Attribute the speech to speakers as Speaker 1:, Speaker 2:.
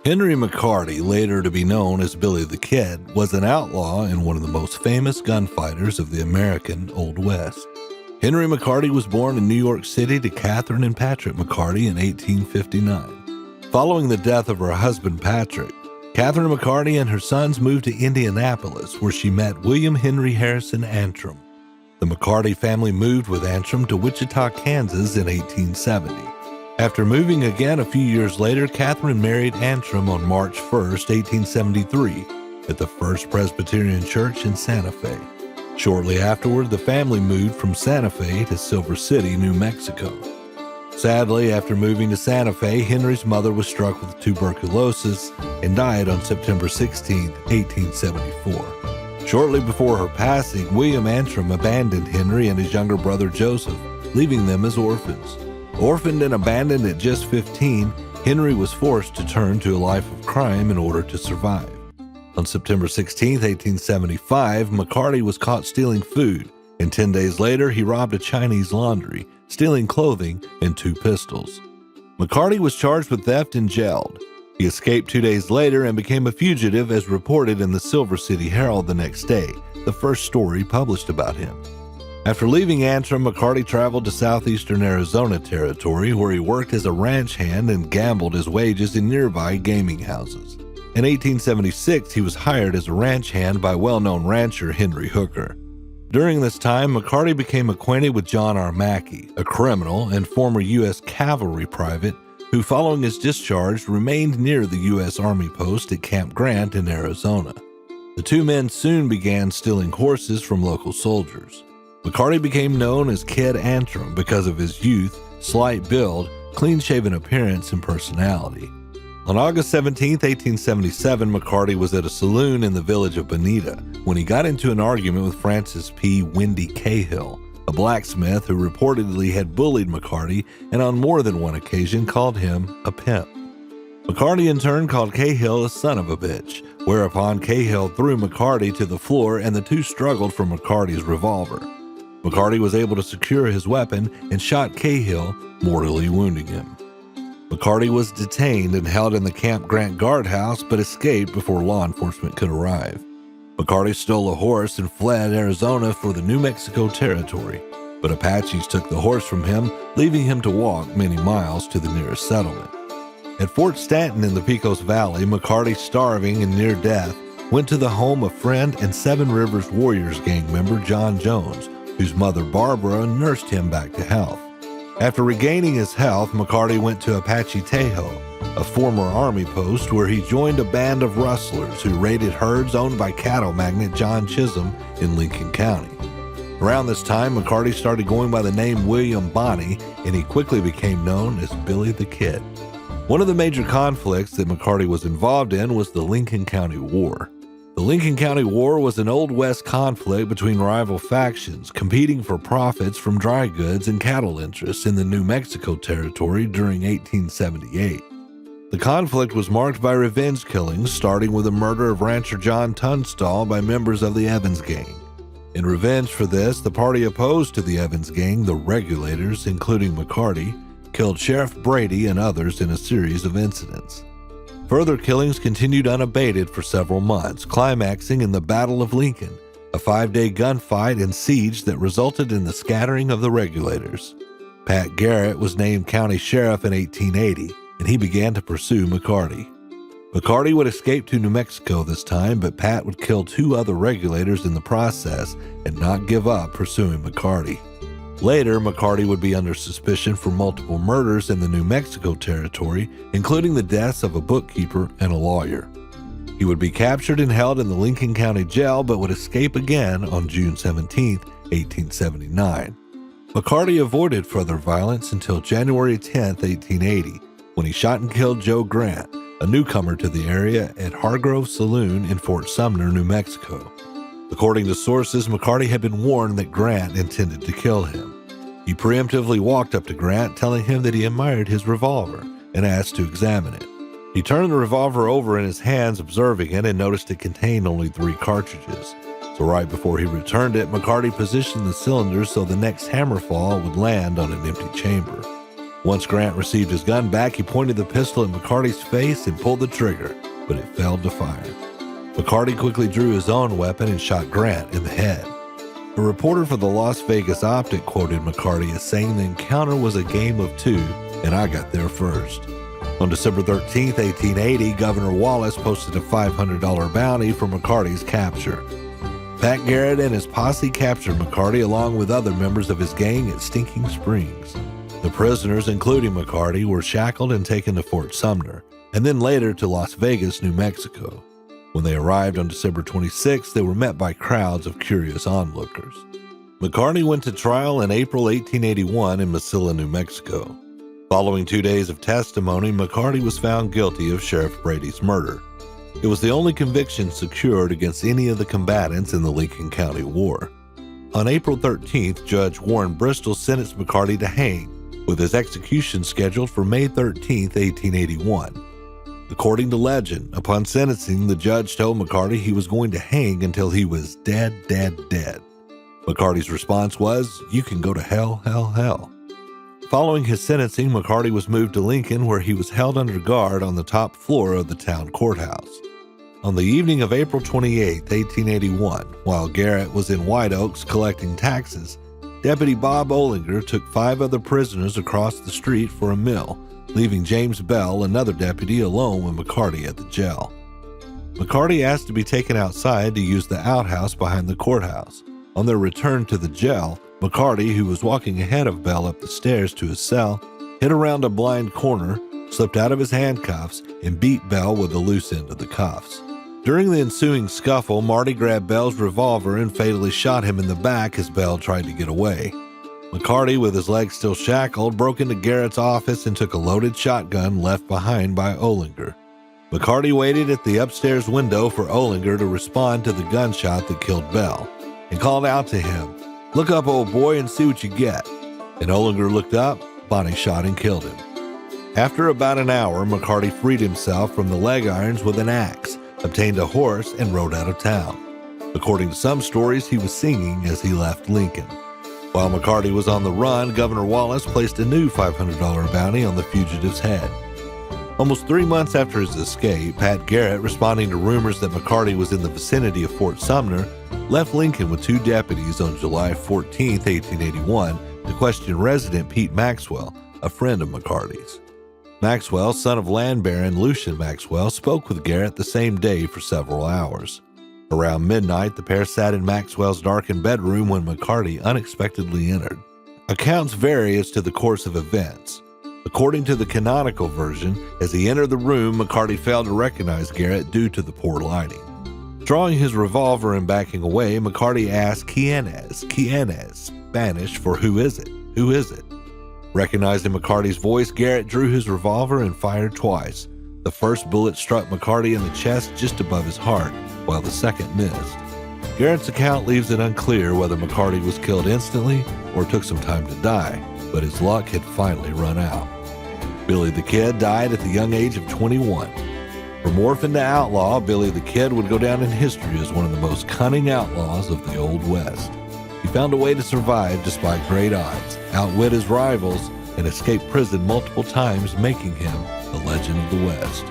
Speaker 1: Henry McCarty, later to be known as Billy the Kid, was an outlaw and one of the most famous gunfighters of the American Old West. Henry McCarty was born in New York City to Catherine and Patrick McCarty in 1859. Following the death of her husband Patrick, Catherine McCarty and her sons moved to Indianapolis, where she met William Henry Harrison Antrim. The McCarty family moved with Antrim to Wichita, Kansas in 1870. After moving again a few years later, Catherine married Antrim on March 1, 1873, at the First Presbyterian Church in Santa Fe. Shortly afterward, the family moved from Santa Fe to Silver City, New Mexico. Sadly, after moving to Santa Fe, Henry's mother was struck with tuberculosis and died on September 16, 1874. Shortly before her passing, William Antrim abandoned Henry and his younger brother Joseph, leaving them as orphans. Orphaned and abandoned at just 15, Henry was forced to turn to a life of crime in order to survive. On September 16, 1875, McCarty was caught stealing food, and 10 days later he robbed a Chinese laundry, stealing clothing and 2 pistols. McCarty was charged with theft and jailed. He escaped 2 days later and became a fugitive, as reported in the Silver City Herald the next day, the first story published about him. After leaving Antrim, McCarty traveled to southeastern Arizona Territory, where he worked as a ranch hand and gambled his wages in nearby gaming houses. In 1876, he was hired as a ranch hand by well-known rancher Henry Hooker. During this time, McCarty became acquainted with John R. Mackey, a criminal and former U.S. cavalry private who, following his discharge, remained near the U.S. Army post at Camp Grant in Arizona. The two men soon began stealing horses from local soldiers. McCarty became known as Kid Antrim because of his youth, slight build, clean-shaven appearance, and personality. On August 17, 1877, McCarty was at a saloon in the village of Bonita when he got into an argument with Francis P. Windy Cahill, a blacksmith who reportedly had bullied McCarty and on more than one occasion called him a pimp. McCarty in turn called Cahill a son of a bitch, whereupon Cahill threw McCarty to the floor and the two struggled for McCarty's revolver. McCarty was able to secure his weapon and shot Cahill, mortally wounding him. McCarty was detained and held in the Camp Grant guardhouse, but escaped before law enforcement could arrive. McCarty stole a horse and fled Arizona for the New Mexico Territory, but Apaches took the horse from him, leaving him to walk many miles to the nearest settlement. At Fort Stanton in the Pecos Valley, McCarty, starving and near death, went to the home of friend and Seven Rivers Warriors gang member John Jones, whose mother Barbara nursed him back to health. After regaining his health, McCarty went to Apache Tejo, a former army post, where he joined a band of rustlers who raided herds owned by cattle magnate John Chisholm in Lincoln County. Around this time, McCarty started going by the name William Bonney, and he quickly became known as Billy the Kid. One of the major conflicts that McCarty was involved in was the Lincoln County War. The Lincoln County War was an Old West conflict between rival factions competing for profits from dry goods and cattle interests in the New Mexico Territory during 1878. The conflict was marked by revenge killings, starting with the murder of rancher John Tunstall by members of the Evans Gang. In revenge for this, the party opposed to the Evans Gang, the Regulators, including McCarty, killed Sheriff Brady and others in a series of incidents. Further killings continued unabated for several months, climaxing in the Battle of Lincoln, a 5-day gunfight and siege that resulted in the scattering of the Regulators. Pat Garrett was named county sheriff in 1880, and he began to pursue McCarty. McCarty would escape to New Mexico this time, but Pat would kill 2 other Regulators in the process and not give up pursuing McCarty. Later, McCarty would be under suspicion for multiple murders in the New Mexico Territory, including the deaths of a bookkeeper and a lawyer. He would be captured and held in the Lincoln County Jail, but would escape again on June 17, 1879. McCarty avoided further violence until January 10, 1880, when he shot and killed Joe Grant, a newcomer to the area, at Hargrove Saloon in Fort Sumner, New Mexico. According to sources, McCarty had been warned that Grant intended to kill him. He preemptively walked up to Grant, telling him that he admired his revolver, and asked to examine it. He turned the revolver over in his hands, observing it, and noticed it contained only 3 cartridges. So right before he returned it, McCarty positioned the cylinders so the next hammer fall would land on an empty chamber. Once Grant received his gun back, he pointed the pistol at McCarty's face and pulled the trigger, but it failed to fire. McCarty quickly drew his own weapon and shot Grant in the head. A reporter for the Las Vegas Optic quoted McCarty as saying the encounter was a game of two, and I got there first. On December 13, 1880, Governor Wallace posted a $500 bounty for McCarty's capture. Pat Garrett and his posse captured McCarty along with other members of his gang at Stinking Springs. The prisoners, including McCarty, were shackled and taken to Fort Sumner, and then later to Las Vegas, New Mexico. When they arrived on December 26, they were met by crowds of curious onlookers. McCarty went to trial in April 1881 in Mesilla, New Mexico. Following 2 days of testimony, McCarty was found guilty of Sheriff Brady's murder. It was the only conviction secured against any of the combatants in the Lincoln County War. On April 13th, Judge Warren Bristol sentenced McCarty to hang, with his execution scheduled for May 13, 1881. According to legend, upon sentencing, the judge told McCarty he was going to hang until he was dead. McCarty's response was, "You can go to hell, hell, hell." Following his sentencing, McCarty was moved to Lincoln, where he was held under guard on the top floor of the town courthouse. On the evening of April 28, 1881, while Garrett was in White Oaks collecting taxes, Deputy Bob Olinger took 5 other prisoners across the street for a meal, leaving James Bell, another deputy, alone with McCarty at the jail. McCarty asked to be taken outside to use the outhouse behind the courthouse. On their return to the jail, McCarty, who was walking ahead of Bell up the stairs to his cell, hid around a blind corner, slipped out of his handcuffs, and beat Bell with the loose end of the cuffs. During the ensuing scuffle, Marty grabbed Bell's revolver and fatally shot him in the back as Bell tried to get away. McCarty, with his legs still shackled, broke into Garrett's office and took a loaded shotgun left behind by Olinger. McCarty waited at the upstairs window for Olinger to respond to the gunshot that killed Bell, and called out to him, "Look up, old boy, and see what you get." And Olinger looked up, body shot and killed him. After about an hour, McCarty freed himself from the leg irons with an axe, obtained a horse, and rode out of town. According to some stories, he was singing as he left Lincoln. While McCarty was on the run, Governor Wallace placed a new $500 bounty on the fugitive's head. Almost 3 months after his escape, Pat Garrett, responding to rumors that McCarty was in the vicinity of Fort Sumner, left Lincoln with 2 deputies on July 14, 1881, to question resident Pete Maxwell, a friend of McCarty's. Maxwell, son of land baron Lucian Maxwell, spoke with Garrett the same day for several hours. Around midnight, the pair sat in Maxwell's darkened bedroom when McCarty unexpectedly entered. Accounts vary as to the course of events. According to the canonical version, as he entered the room, McCarty failed to recognize Garrett due to the poor lighting. Drawing his revolver and backing away, McCarty asked "Quién es?" Spanish for "Who is it? Who is it?" Recognizing McCarty's voice, Garrett drew his revolver and fired twice. The first bullet struck McCarty in the chest just above his heart, while the second missed. Garrett's account leaves it unclear whether McCarty was killed instantly or took some time to die, but his luck had finally run out. Billy the Kid died at the young age of 21. From orphan to outlaw, Billy the Kid would go down in history as one of the most cunning outlaws of the Old West. He found a way to survive despite great odds, outwit his rivals, and escape prison multiple times, making him the legend of the West.